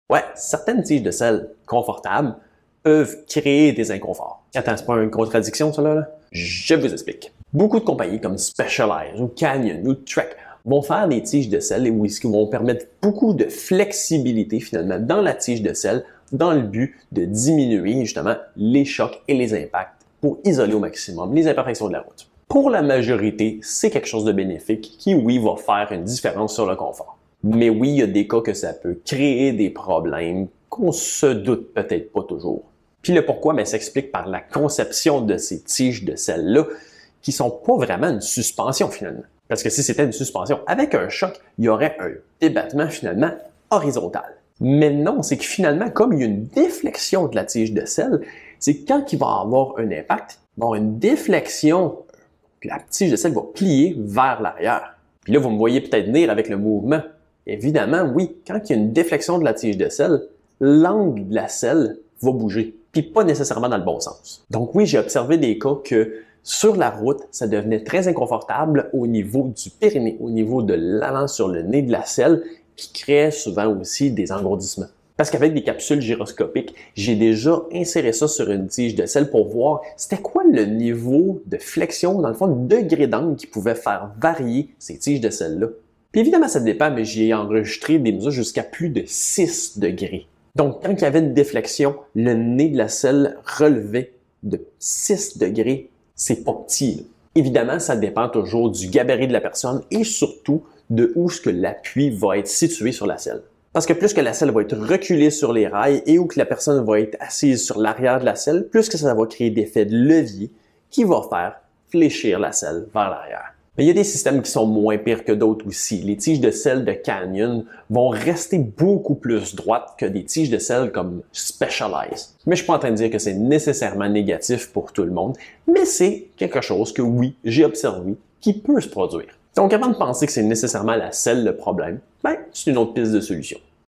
Ouais, certaines tiges de sel confortables peuvent créer des inconforts. Attends, c'est pas une contradiction, ça là? Je vous explique. Beaucoup de compagnies comme Specialized ou Canyon ou Trek vont faire des tiges de sel et whisky vont permettre beaucoup de flexibilité finalement dans la tige de sel dans le but de diminuer justement les chocs et les impacts pour isoler au maximum les imperfections de la route. Pour la majorité, c'est quelque chose de bénéfique qui, oui, va faire une différence sur le confort. Mais oui, il y a des cas que ça peut créer des problèmes qu'on se doute peut-être pas toujours. Puis le pourquoi, ça s'explique par la conception de ces tiges de sel-là qui sont pas vraiment une suspension finalement. Parce que si c'était une suspension avec un choc, il y aurait un débattement finalement horizontal. Mais non, c'est que finalement, comme il y a une déflexion de la tige de sel, c'est que quand il va y avoir un impact, il va y avoir une déflexion, la tige de sel va plier vers l'arrière. Puis là, vous me voyez peut-être venir avec le mouvement. Évidemment, oui, quand il y a une déflexion de la tige de sel, l'angle de la selle va bouger, puis pas nécessairement dans le bon sens. Donc oui, j'ai observé des cas que sur la route, ça devenait très inconfortable au niveau du périnée, au niveau de l'avant sur le nez de la selle, qui créait souvent aussi des engourdissements. Parce qu'avec des capsules gyroscopiques, j'ai déjà inséré ça sur une tige de sel pour voir c'était quoi le niveau de flexion, dans le fond, le degré d'angle qui pouvait faire varier ces tiges de sel-là. Puis évidemment, ça dépend, mais j'ai enregistré des mesures jusqu'à plus de 6 degrés. Donc, quand il y avait une déflexion, le nez de la selle relevait de 6 degrés. C'est pas petit, là. Évidemment, ça dépend toujours du gabarit de la personne et surtout de où ce que l'appui va être situé sur la selle. Parce que plus que la selle va être reculée sur les rails et où que la personne va être assise sur l'arrière de la selle, plus que ça va créer d'effet de levier qui va faire fléchir la selle vers l'arrière. Mais il y a des systèmes qui sont moins pires que d'autres aussi. Les tiges de sel de Canyon vont rester beaucoup plus droites que des tiges de sel comme Specialized. Mais je suis pas en train de dire que c'est nécessairement négatif pour tout le monde, mais c'est quelque chose que oui, j'ai observé qui peut se produire. Donc avant de penser que c'est nécessairement la selle le problème, c'est une autre piste de solution.